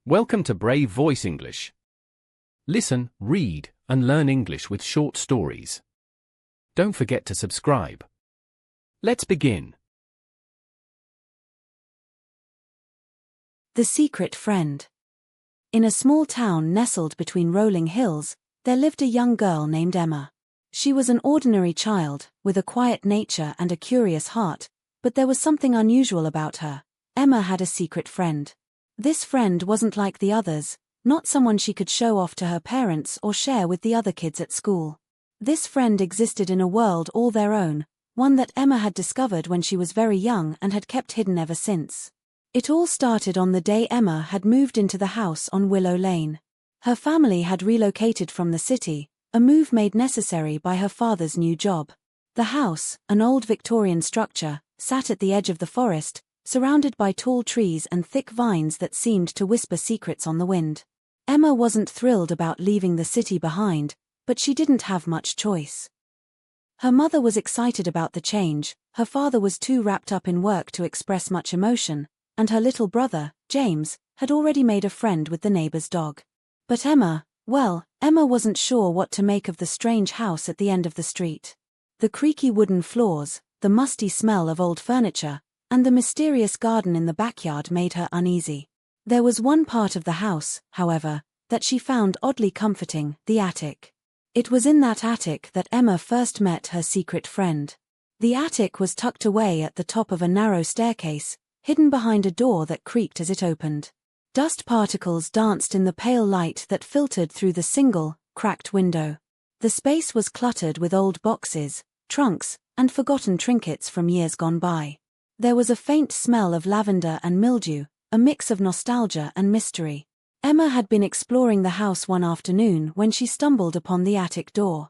Welcome to Brave Voice English. Listen, read, and learn English with short stories. Don't forget to subscribe. Let's begin. The Secret Friend. In a small town nestled between rolling hills, there lived a young girl named Emma. She was an ordinary child, with a quiet nature and a curious heart, but there was something unusual about her. Emma had a secret friend. This friend wasn't like the others, not someone she could show off to her parents or share with the other kids at school. This friend existed in a world all their own, one that Emma had discovered when she was very young and had kept hidden ever since. It all started on the day Emma had moved into the house on Willow Lane. Her family had relocated from the city, a move made necessary by her father's new job. The house, an old Victorian structure, sat at the edge of the forest, surrounded by tall trees and thick vines that seemed to whisper secrets on the wind. Emma wasn't thrilled about leaving the city behind, but she didn't have much choice. Her mother was excited about the change, her father was too wrapped up in work to express much emotion, and her little brother, James, had already made a friend with the neighbor's dog. But Emma wasn't sure what to make of the strange house at the end of the street. The creaky wooden floors, the musty smell of old furniture, and the mysterious garden in the backyard made her uneasy. There was one part of the house, however, that she found oddly comforting, the attic. It was in that attic that Emma first met her secret friend. The attic was tucked away at the top of a narrow staircase, hidden behind a door that creaked as it opened. Dust particles danced in the pale light that filtered through the single, cracked window. The space was cluttered with old boxes, trunks, and forgotten trinkets from years gone by. There was a faint smell of lavender and mildew, a mix of nostalgia and mystery. Emma had been exploring the house one afternoon when she stumbled upon the attic door.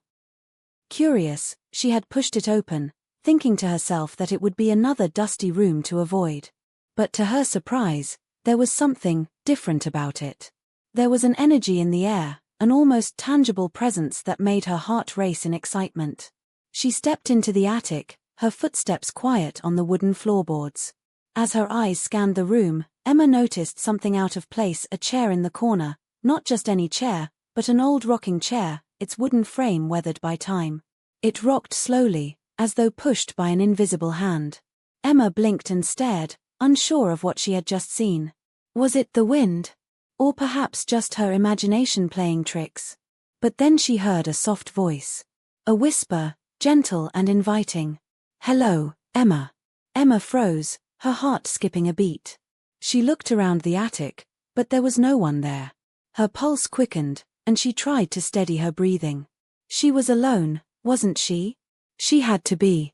Curious, she had pushed it open, thinking to herself that it would be another dusty room to avoid. But to her surprise, there was something different about it. There was an energy in the air, an almost tangible presence that made her heart race in excitement. She stepped into the attic, her footsteps quiet on the wooden floorboards. As her eyes scanned the room, Emma noticed something out of place: a chair in the corner, not just any chair, but an old rocking chair, its wooden frame weathered by time. It rocked slowly, as though pushed by an invisible hand. Emma blinked and stared, unsure of what she had just seen. Was it the wind? Or perhaps just her imagination playing tricks? But then she heard a soft voice. A whisper, gentle and inviting. "Hello, Emma." Emma froze, her heart skipping a beat. She looked around the attic, but there was no one there. Her pulse quickened, and she tried to steady her breathing. She was alone, wasn't she? She had to be.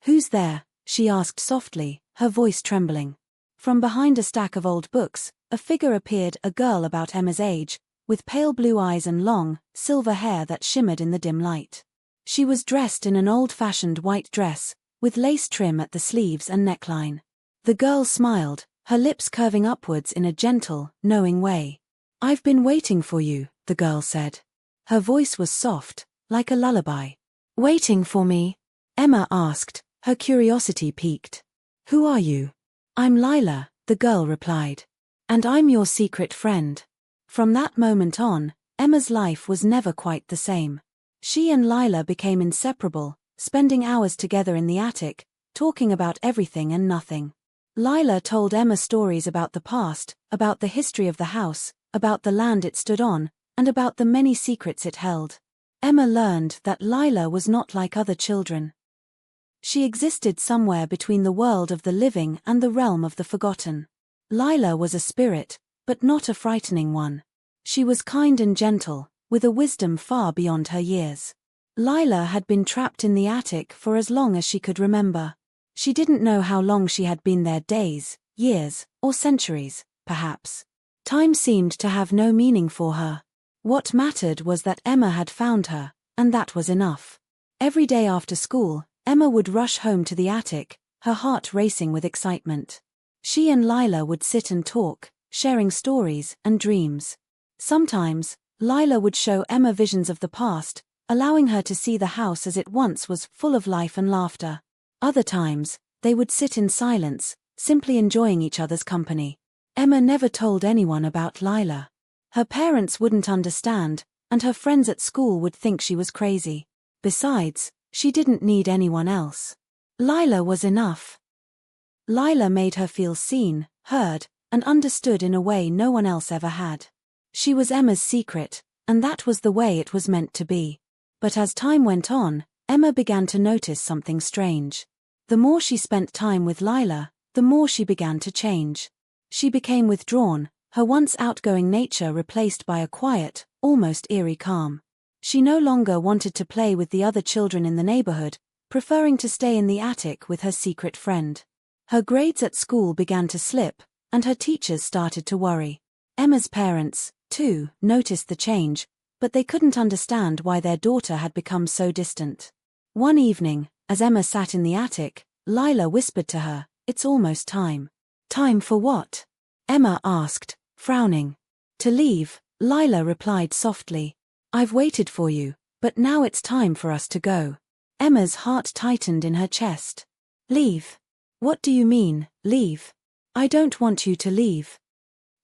"Who's there?" she asked softly, her voice trembling. From behind a stack of old books, a figure appeared, a girl about Emma's age, with pale blue eyes and long, silver hair that shimmered in the dim light. She was dressed in an old-fashioned white dress, with lace trim at the sleeves and neckline. The girl smiled, her lips curving upwards in a gentle, knowing way. "I've been waiting for you," the girl said. Her voice was soft, like a lullaby. "Waiting for me?" Emma asked, her curiosity piqued. "Who are you?" "I'm Lila," the girl replied. "And I'm your secret friend." From that moment on, Emma's life was never quite the same. She and Lila became inseparable, spending hours together in the attic, talking about everything and nothing. Lila told Emma stories about the past, about the history of the house, about the land it stood on, and about the many secrets it held. Emma learned that Lila was not like other children. She existed somewhere between the world of the living and the realm of the forgotten. Lila was a spirit, but not a frightening one. She was kind and gentle, with a wisdom far beyond her years. Lila had been trapped in the attic for as long as she could remember. She didn't know how long she had been there: days, years, or centuries, perhaps. Time seemed to have no meaning for her. What mattered was that Emma had found her, and that was enough. Every day after school, Emma would rush home to the attic, her heart racing with excitement. She and Lila would sit and talk, sharing stories and dreams. Sometimes, Lila would show Emma visions of the past, allowing her to see the house as it once was, full of life and laughter. Other times, they would sit in silence, simply enjoying each other's company. Emma never told anyone about Lila. Her parents wouldn't understand, and her friends at school would think she was crazy. Besides, she didn't need anyone else. Lila was enough. Lila made her feel seen, heard, and understood in a way no one else ever had. She was Emma's secret, and that was the way it was meant to be. But as time went on, Emma began to notice something strange. The more she spent time with Lila, the more she began to change. She became withdrawn, her once outgoing nature replaced by a quiet, almost eerie calm. She no longer wanted to play with the other children in the neighborhood, preferring to stay in the attic with her secret friend. Her grades at school began to slip, and her teachers started to worry. Emma's parents, too, noticed the change, but they couldn't understand why their daughter had become so distant. One evening, as Emma sat in the attic, Lila whispered to her, "It's almost time." "Time for what?" Emma asked, frowning. "To leave," Lila replied softly. "I've waited for you, but now it's time for us to go." Emma's heart tightened in her chest. "Leave? What do you mean, leave? I don't want you to leave."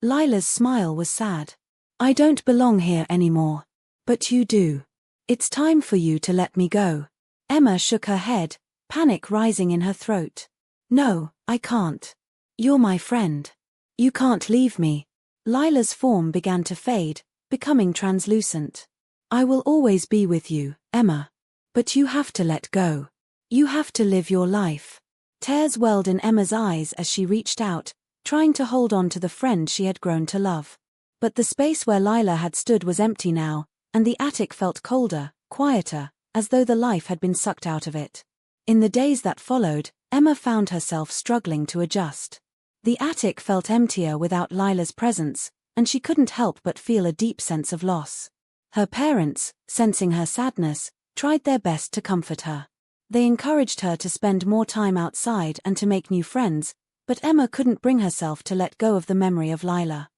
Lila's smile was sad. "I don't belong here anymore. But you do. It's time for you to let me go." Emma shook her head, panic rising in her throat. "No, I can't. You're my friend. You can't leave me." Lila's form began to fade, becoming translucent. "I will always be with you, Emma. But you have to let go. You have to live your life." Tears welled in Emma's eyes as she reached out, trying to hold on to the friend she had grown to love. But the space where Lila had stood was empty now, and the attic felt colder, quieter, as though the life had been sucked out of it. In the days that followed, Emma found herself struggling to adjust. The attic felt emptier without Lila's presence, and she couldn't help but feel a deep sense of loss. Her parents, sensing her sadness, tried their best to comfort her. They encouraged her to spend more time outside and to make new friends, but Emma couldn't bring herself to let go of the memory of Lila.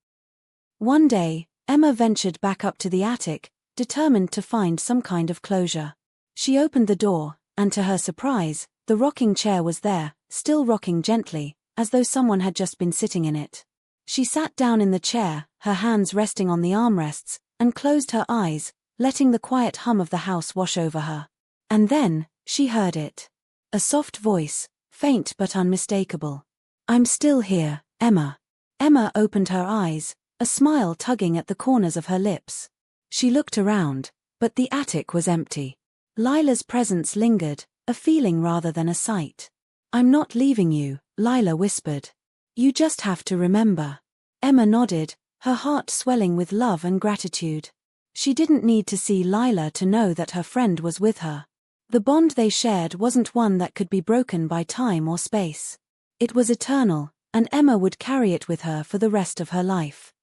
One day, Emma ventured back up to the attic, determined to find some kind of closure. She opened the door, and to her surprise, the rocking chair was there, still rocking gently, as though someone had just been sitting in it. She sat down in the chair, her hands resting on the armrests, and closed her eyes, letting the quiet hum of the house wash over her. And then, she heard it. A soft voice, faint but unmistakable. "I'm still here, Emma." Emma opened her eyes, a smile tugging at the corners of her lips. She looked around, but the attic was empty. Lila's presence lingered, a feeling rather than a sight. "I'm not leaving you," Lila whispered. "You just have to remember." Emma nodded, her heart swelling with love and gratitude. She didn't need to see Lila to know that her friend was with her. The bond they shared wasn't one that could be broken by time or space. It was eternal, and Emma would carry it with her for the rest of her life.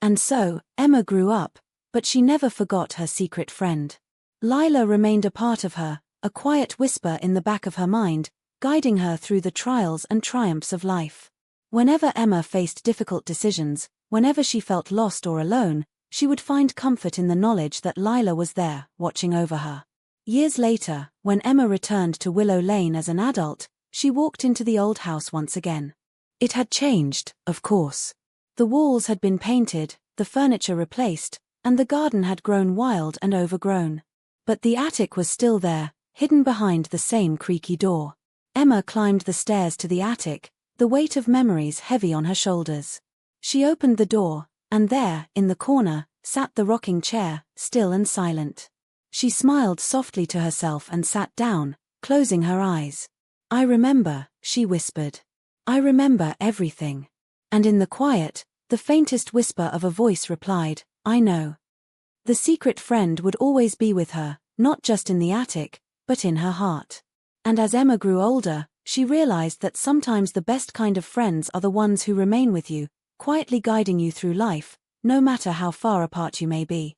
And so, Emma grew up, but she never forgot her secret friend. Lila remained a part of her, a quiet whisper in the back of her mind, guiding her through the trials and triumphs of life. Whenever Emma faced difficult decisions, whenever she felt lost or alone, she would find comfort in the knowledge that Lila was there, watching over her. Years later, when Emma returned to Willow Lane as an adult, she walked into the old house once again. It had changed, of course. The walls had been painted, the furniture replaced, and the garden had grown wild and overgrown. But the attic was still there, hidden behind the same creaky door. Emma climbed the stairs to the attic, the weight of memories heavy on her shoulders. She opened the door, and there, in the corner, sat the rocking chair, still and silent. She smiled softly to herself and sat down, closing her eyes. "I remember," she whispered. "I remember everything." And in the quiet, the faintest whisper of a voice replied, "I know." The secret friend would always be with her, not just in the attic, but in her heart. And as Emma grew older, she realized that sometimes the best kind of friends are the ones who remain with you, quietly guiding you through life, no matter how far apart you may be.